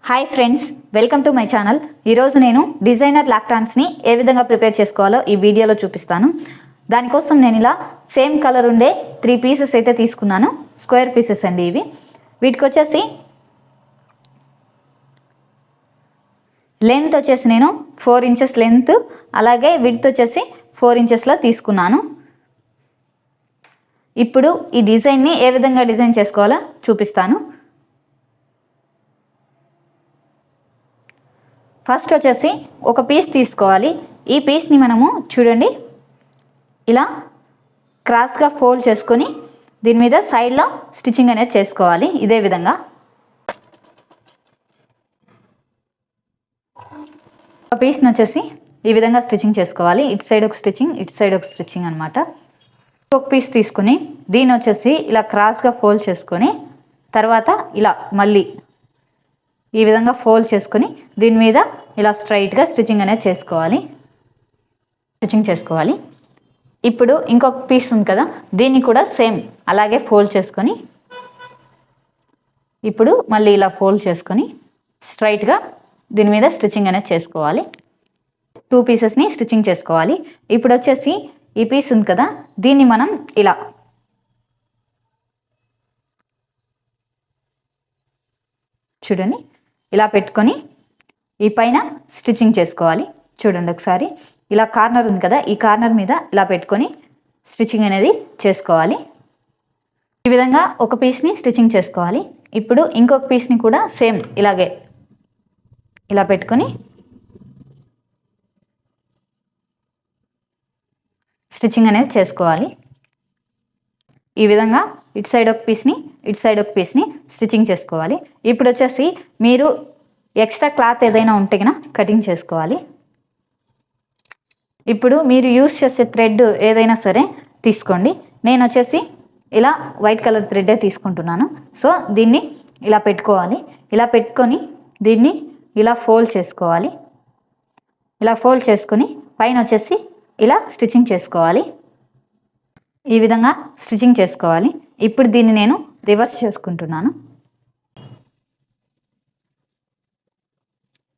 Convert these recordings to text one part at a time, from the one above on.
Hi friends, welcome to my channel. ఈరోజు నేను designer లాక్టాన్స్ని ఏ విధంగా ప్రిపేర్ చేసుకోవాలో ఈ వీడియోలో చూపిస్తాను. దానికోసం నేను ఇలా సేమ్ కలర్ ఉండే 3 పీసెస్ అయితే తీసుకున్నాను. స్క్వేర్ పీసెస్ అండి ఇవి. వీటికి వచ్చేసి లెంత్ వచ్చేసి నేను 4 ఇంచెస్ లెంత్, అలాగే విడ్త్ వచ్చేసి 4 ఇంచెస్లో తీసుకున్నాను. ఇప్పుడు ఈ డిజైన్ని ఏ విధంగా డిజైన్ చేసుకోవాలో చూపిస్తాను. ఫస్ట్ వచ్చేసి ఒక పీస్ తీసుకోవాలి. ఈ పీస్ని మనము చూడండి ఇలా క్రాస్గా ఫోల్డ్ చేసుకొని దీని మీద సైడ్లో స్టిచ్చింగ్ అనేది చేసుకోవాలి. ఇదే విధంగా ఒక పీస్ని వచ్చేసి ఈ విధంగా స్టిచ్చింగ్ చేసుకోవాలి. ఇటు సైడ్ ఒక స్టిచ్చింగ్, ఇటు సైడ్ ఒక స్టిచ్చింగ్ అనమాట. ఒక పీస్ తీసుకుని దీన్ని వచ్చేసి ఇలా క్రాస్గా ఫోల్డ్ చేసుకొని తర్వాత ఇలా మళ్ళీ ఈ విధంగా ఫోల్డ్ చేసుకొని దీని మీద ఇలా స్ట్రైట్గా స్టిచ్చింగ్ అనేది చేసుకోవాలి. ఇప్పుడు ఇంకొక పీస్ ఉంది కదా, దీన్ని కూడా సేమ్ అలాగే ఫోల్డ్ చేసుకొని ఇప్పుడు మళ్ళీ ఇలా ఫోల్డ్ చేసుకొని స్ట్రైట్గా దీని మీద స్టిచ్చింగ్ అనేది చేసుకోవాలి. 2 పీసెస్ని స్టిచ్చింగ్ చేసుకోవాలి. ఇప్పుడు వచ్చేసి ఈ పీస్ ఉంది కదా, దీన్ని మనం ఇలా చూడండి ఇలా పెట్టుకొని ఈ పైన స్టిచ్చింగ్ చేసుకోవాలి. చూడండి ఒకసారి ఇలా కార్నర్ ఉంది కదా, ఈ కార్నర్ మీద ఇలా పెట్టుకొని స్టిచ్చింగ్ అనేది చేసుకోవాలి. ఈ విధంగా ఒక పీస్ని స్టిచ్చింగ్ చేసుకోవాలి. ఇప్పుడు ఇంకొక పీస్ని కూడా సేమ్ ఇలాగే ఇలా పెట్టుకొని స్టిచ్చింగ్ అనేది చేసుకోవాలి. ఈ విధంగా ఇటు సైడ్ ఒక పీస్ని, ఇటు సైడ్ ఒక పీస్ని స్టిచ్చింగ్ చేసుకోవాలి. ఇప్పుడు వచ్చేసి మీరు ఎక్స్ట్రా క్లాత్ ఏదైనా ఉంటే కనుక కటింగ్ చేసుకోవాలి. ఇప్పుడు మీరు యూస్ చేసే థ్రెడ్ ఏదైనా సరే తీసుకోండి. నేను వచ్చేసి ఇలా వైట్ కలర్ థ్రెడ్డే తీసుకుంటున్నాను. సో దీన్ని ఇలా పెట్టుకోవాలి. ఇలా పెట్టుకొని దీన్ని ఇలా ఫోల్డ్ చేసుకోవాలి. ఇలా ఫోల్డ్ చేసుకొని పైన వచ్చేసి ఇలా స్టిచ్చింగ్ చేసుకోవాలి. ఈ విధంగా స్టిచ్చింగ్ చేసుకోవాలి. ఇప్పుడు దీన్ని నేను రివర్స్ చేసుకుంటున్నాను.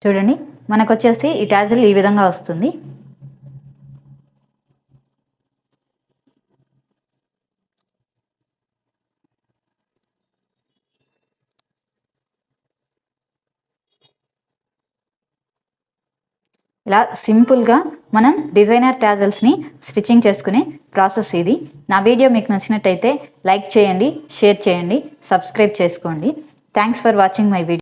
చూడండి మనకు వచ్చేసి ఈ టాజిల్ ఈ విధంగా వస్తుంది. ఇలా సింపుల్గా మనం డిజైనర్ టాజిల్స్ని స్టిచ్చింగ్ చేసుకునే ప్రాసెస్ ఇది. నా వీడియో మీకు నచ్చినట్టయితే లైక్ చేయండి, షేర్ చేయండి, సబ్స్క్రైబ్ చేసుకోండి. Thanks for watching my video.